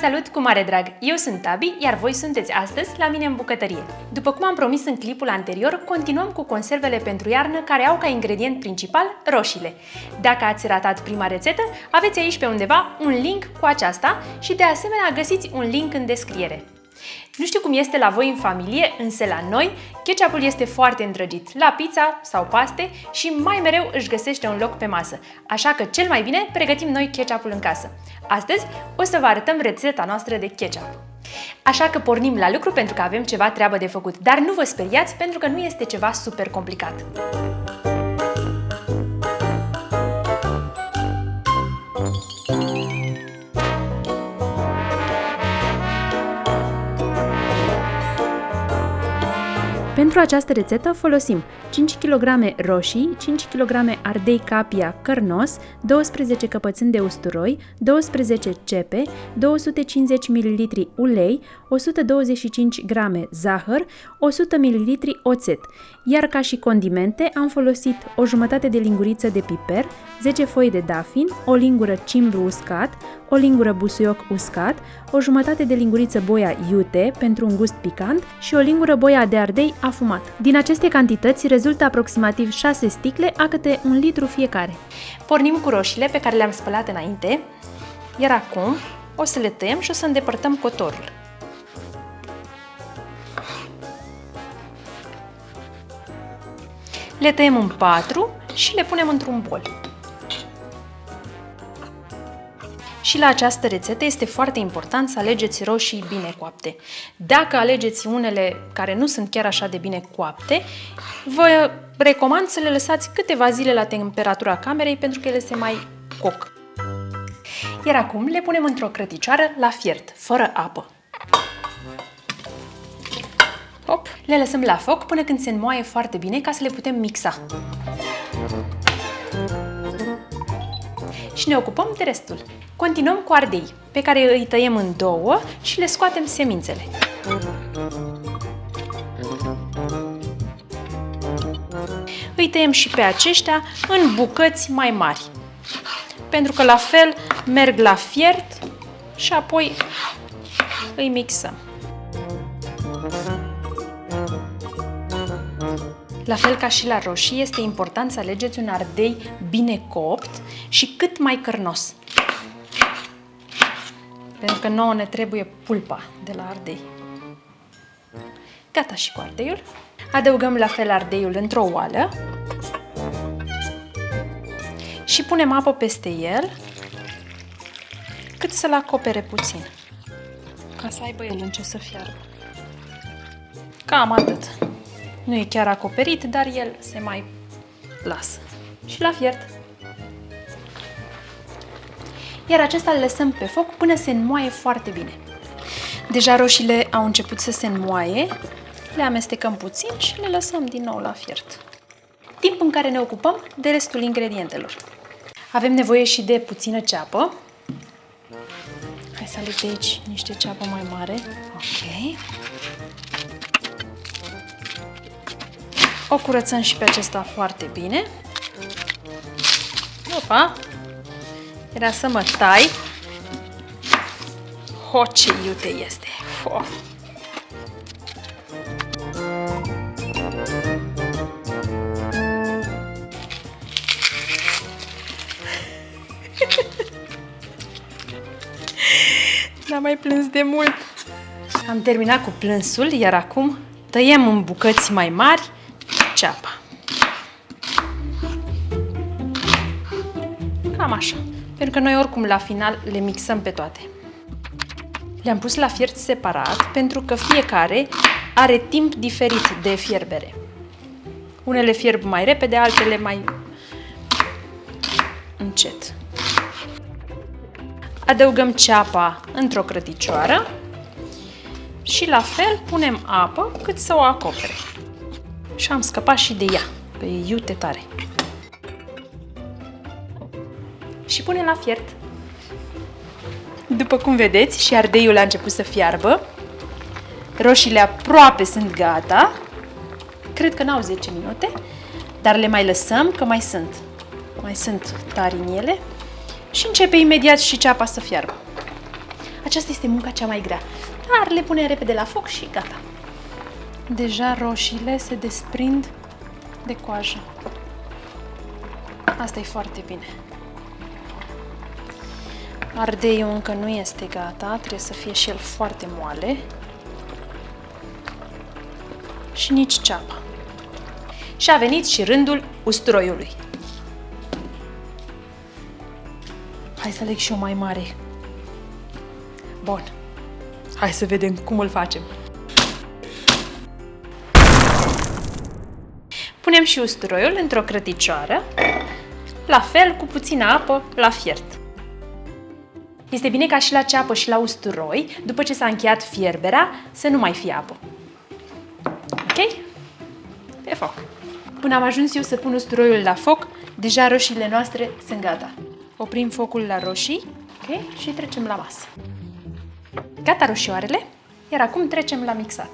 salut cu mare drag! Eu sunt Tabi, iar voi sunteți astăzi la mine în bucătărie. După cum am promis în clipul anterior, continuăm cu conservele pentru iarnă care au ca ingredient principal roșiile. Dacă ați ratat prima rețetă, aveți aici pe undeva un link cu aceasta și de asemenea găsiți un link în descriere. Nu știu cum este la voi în familie, însă la noi ketchupul este foarte îndrăgit la pizza sau paste și mai mereu își găsește un loc pe masă. Așa că cel mai bine pregătim noi ketchupul în casă. Astăzi o să vă arătăm rețeta noastră de ketchup. Așa că pornim la lucru pentru că avem ceva treabă de făcut, dar nu vă speriați pentru că nu este ceva super complicat. Pentru această rețetă folosim 5 kg roșii, 5 kg ardei capia cărnos, 12 căpățâni de usturoi, 12 cepe, 250 ml ulei, 125 g zahăr, 100 ml oțet. Iar ca și condimente am folosit o jumătate de linguriță de piper, 10 foi de dafin, o lingură cimbru uscat, o lingură busuioc uscat, o jumătate de linguriță boia iute pentru un gust picant și o lingură boia de ardei afumat. Din aceste cantități rezultă aproximativ 6 sticle a câte 1 litru fiecare. Pornim cu roșiile pe care le-am spălat înainte, iar acum o să le tăiem și o să îndepărtăm cotorul. Le tăiem în 4 și le punem într-un bol. Și la această rețetă este foarte important să alegeți roșii bine coapte. Dacă alegeți unele care nu sunt chiar așa de bine coapte, vă recomand să le lăsați câteva zile la temperatura camerei pentru că ele se mai coc. Iar acum le punem într-o crăticioară la fiert, fără apă. Hop, le lăsăm la foc până când se înmoaie foarte bine ca să le putem mixa. Și ne ocupăm de restul. Continuăm cu ardei, pe care îi tăiem în două și le scoatem semințele. Îi tăiem și pe aceștia în bucăți mai mari, pentru că la fel merg la fiert și apoi îi mixăm. La fel ca și la roșii, este important să alegeți un ardei bine copt și cât mai cărnos. Pentru că nouă ne trebuie pulpa de la ardei. Gata și cu ardeiul. Adăugăm la fel ardeiul într-o oală și punem apă peste el cât să-l acopere puțin, ca să aibă el în ce să fiarbă. Cam atât. Nu e chiar acoperit, dar el se mai lasă. Și la fiert. Iar acesta îl lăsăm pe foc până se înmoaie foarte bine. Deja roșiile au început să se înmoaie, le amestecăm puțin și le lăsăm din nou la fiert. Timp în care ne ocupăm de restul ingredientelor. Avem nevoie și de puțină ceapă. Hai să aleg de aici niște ceapă mai mare. Ok. O curățăm și pe acesta foarte bine. Opa! Era să mă tai. Ho, ce iute este! Ho. N-am mai plâns de mult. Am terminat cu plânsul, iar acum tăiem în bucăți mai mari ceapa. Cam așa. Pentru că noi oricum la final le mixăm pe toate. Le-am pus la fiert separat pentru că fiecare are timp diferit de fierbere. Unele fierb mai repede, altele mai încet. Adăugăm ceapa într-o crăticioară și la fel punem apă cât să o acopere. Și am scăpat și de ea, pe iute tare. Și punem la fiert. După cum vedeți, și ardeiul a început să fiarbă. Roșiile aproape sunt gata. Cred că n-au 10 minute, dar le mai lăsăm, că mai sunt tari în ele. Și începe imediat și ceapa să fiarbă. Aceasta este munca cea mai grea, dar le punem repede la foc și gata. Deja roșiile se desprind de coajă. Asta e foarte bine. Ardeiul încă nu este gata, trebuie să fie și el foarte moale. Și nici ceapa. Și a venit și rândul usturoiului. Hai să leg și eu mai mare. Bun. Hai să vedem cum îl facem. Punem și usturoiul într-o crăticioară, la fel cu puțină apă la fiert. Este bine ca și la ceapă și la usturoi, după ce s-a încheiat fierberea, să nu mai fie apă. Ok? Pe foc. Până am ajuns eu să pun usturoiul la foc, deja roșiile noastre sunt gata. Oprim focul la roșii, ok? Și trecem la masă. Gata roșioarele, iar acum trecem la mixat.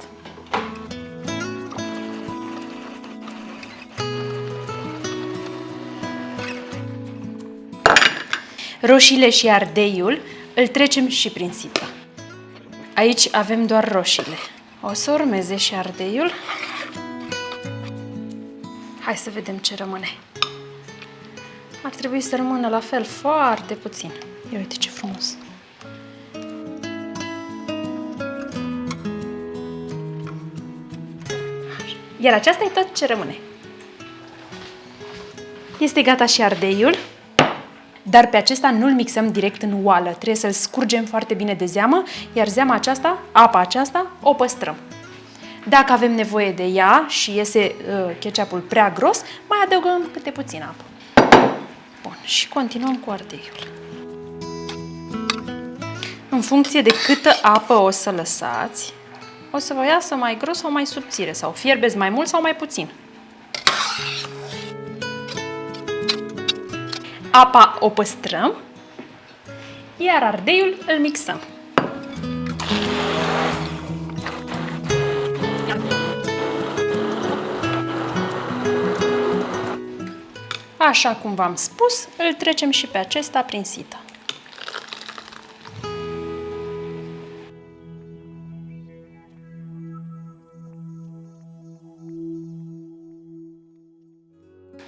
Roșiile și ardeiul îl trecem și prin sită. Aici avem doar roșiile. O să urmeze și ardeiul. Hai să vedem ce rămâne. Ar trebui să rămână la fel foarte puțin. Ia uite ce frumos! Iar aceasta e tot ce rămâne. Este gata și ardeiul, dar pe acesta nu-l mixăm direct în oală. Trebuie să-l scurgem foarte bine de zeamă, iar zeama aceasta, apa aceasta, o păstrăm. Dacă avem nevoie de ea și iese ketchupul prea gros, mai adăugăm câte puțin apă. Bun, și continuăm cu ardeiul. În funcție de câtă apă o să lăsați, o să vă iasă mai gros sau mai subțire, sau fierbeți mai mult sau mai puțin. Apa o păstrăm, iar ardeiul îl mixăm. Așa cum v-am spus, îl trecem și pe acesta prin sită.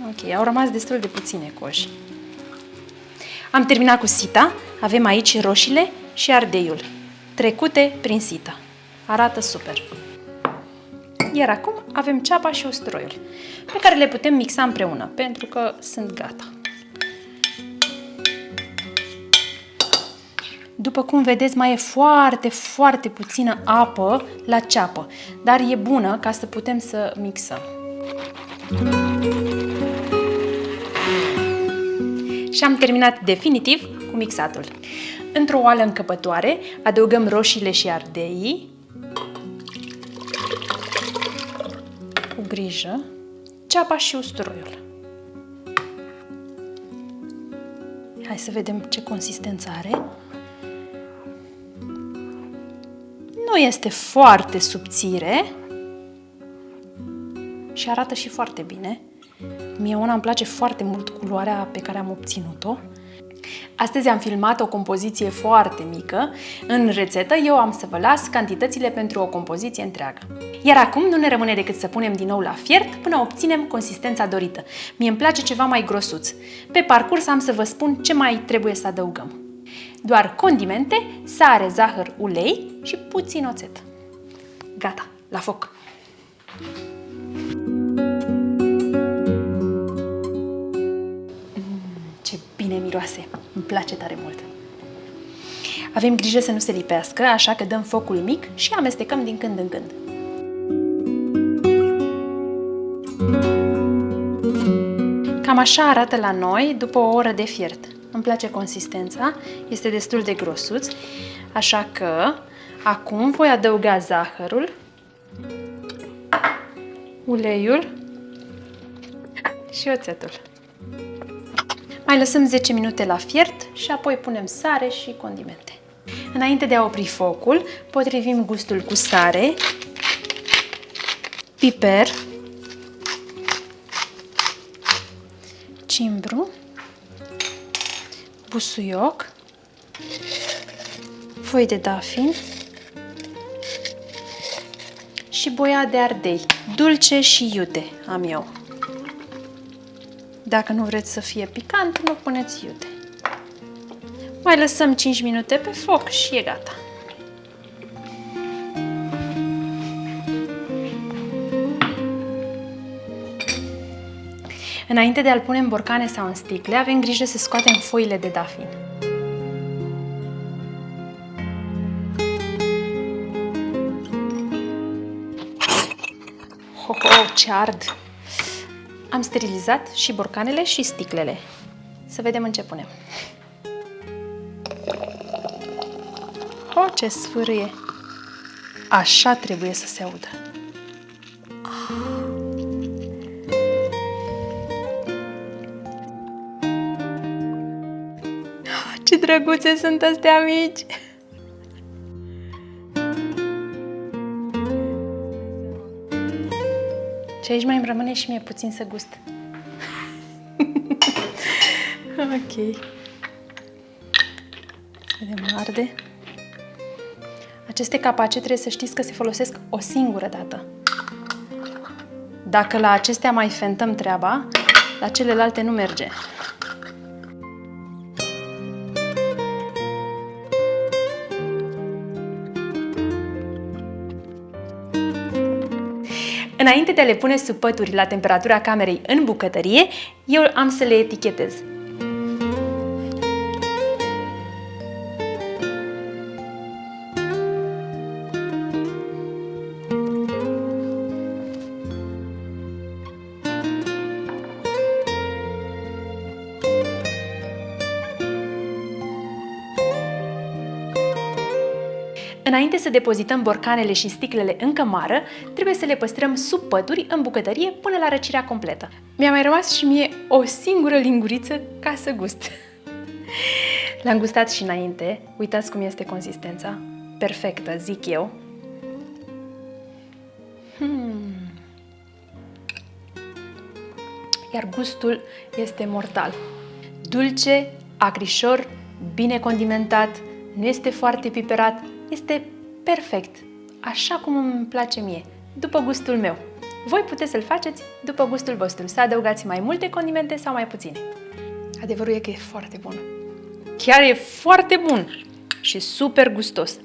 Ok, au rămas destul de puține coși. Am terminat cu sita, avem aici roșiile și ardeiul, trecute prin sită. Arată super! Iar acum avem ceapa și usturoiul, pe care le putem mixa împreună, pentru că sunt gata. După cum vedeți, mai e foarte puțină apă la ceapă, dar e bună ca să putem să mixăm. Și am terminat definitiv cu mixatul. Într-o oală încăpătoare adăugăm roșiile și ardeii, cu grijă, ceapa și usturoiul. Hai să vedem ce consistență are. Nu este foarte subțire și arată și foarte bine. Mie una îmi place foarte mult culoarea pe care am obținut-o. Astăzi am filmat o compoziție foarte mică. În rețetă eu am să vă las cantitățile pentru o compoziție întreagă. Iar acum nu ne rămâne decât să punem din nou la fiert până obținem consistența dorită. Mie îmi place ceva mai grosuț. Pe parcurs am să vă spun ce mai trebuie să adăugăm. Doar condimente, sare, zahăr, ulei și puțin oțet. Gata, la foc! Ce bine miroase! Îmi place tare mult! Avem grijă să nu se lipească, așa că dăm focul mic și amestecăm din când în când. Cam așa arată la noi după o oră de fiert. Îmi place consistența, este destul de grosuț, așa că acum voi adăuga zahărul, uleiul și oțetul. Mai lăsăm 10 minute la fiert și apoi punem sare și condimente. Înainte de a opri focul, potrivim gustul cu sare, piper, cimbru, busuioc, foi de dafin și boia de ardei, dulce și iute am eu. Dacă nu vreți să fie picant, nu puneți iute. Mai lăsăm 5 minute pe foc și e gata. Înainte de a-l pune în borcane sau în sticle, avem grijă să scoatem foile de dafin. Ce ard! Am sterilizat și borcanele și sticlele. Să vedem în ce punem. Ce sfârâie! Așa trebuie să se audă. Ce drăguțe sunt astea mici! Și aici mai îmi rămâne și mie puțin să gust. Ok. Să vedem, arde. Aceste capace trebuie să știți că se folosesc o singură dată. Dacă la acestea mai fentăm treaba, la celelalte nu merge. Înainte de a le pune supături la temperatura camerei în bucătărie, eu am să le etichetez. Înainte să depozităm borcanele și sticlele în cămară, trebuie să le păstrăm sub pături în bucătărie până la răcirea completă. Mi-a mai rămas și mie o singură linguriță ca să gust. L-am gustat și înainte. Uitați cum este consistența. Perfectă, zic eu. Iar gustul este mortal. Dulce, acrișor, bine condimentat, nu este foarte piperat. Este perfect, așa cum îmi place mie, după gustul meu. Voi puteți să-l faceți după gustul vostru, să adăugați mai multe condimente sau mai puține. Adevărul e că e foarte bun. Chiar e foarte bun și super gustos.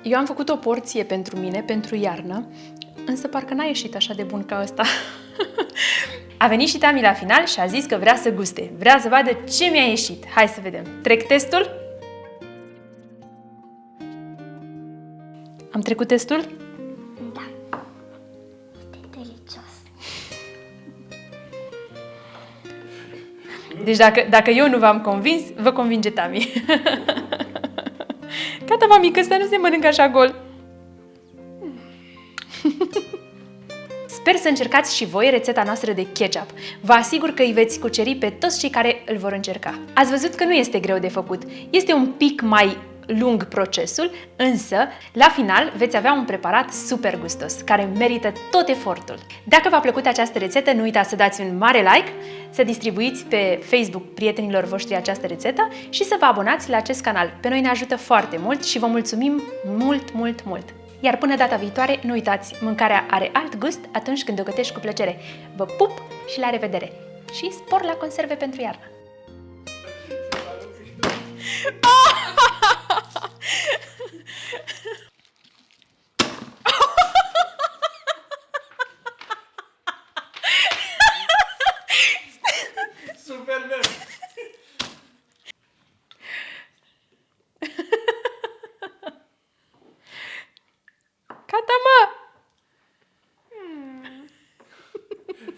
Eu am făcut o porție pentru mine, pentru iarnă, însă parcă n-a ieșit așa de bun ca ăsta. A venit și Tami la final și a zis că vrea să guste, vrea să vadă ce mi-a ieșit. Hai să vedem. Trec testul? Am trecut testul? Da. Este delicios. Deci dacă eu nu v-am convins, vă convinge Tami. Gata, mami, că ăsta nu se mănâncă așa gol. Sper să încercați și voi rețeta noastră de ketchup. Vă asigur că îi veți cuceri pe toți cei care îl vor încerca. Ați văzut că nu este greu de făcut. Este un pic mai lung procesul, însă, la final, veți avea un preparat super gustos, care merită tot efortul. Dacă v-a plăcut această rețetă, nu uitați să dați un mare like, să distribuiți pe Facebook prietenilor voștri această rețetă și să vă abonați la acest canal. Pe noi ne ajută foarte mult și vă mulțumim mult, mult, mult! Iar până data viitoare, nu uitați, mâncarea are alt gust atunci când o gătești cu plăcere. Vă pup și la revedere! Și spor la conserve pentru iarnă! Superman! Gata, mă!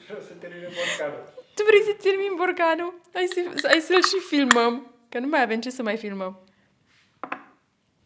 Vreau să termine borcanul. Tu vrei să termin borcanul? Hai să-l și filmăm, că nu mai avem ce să mai filmăm.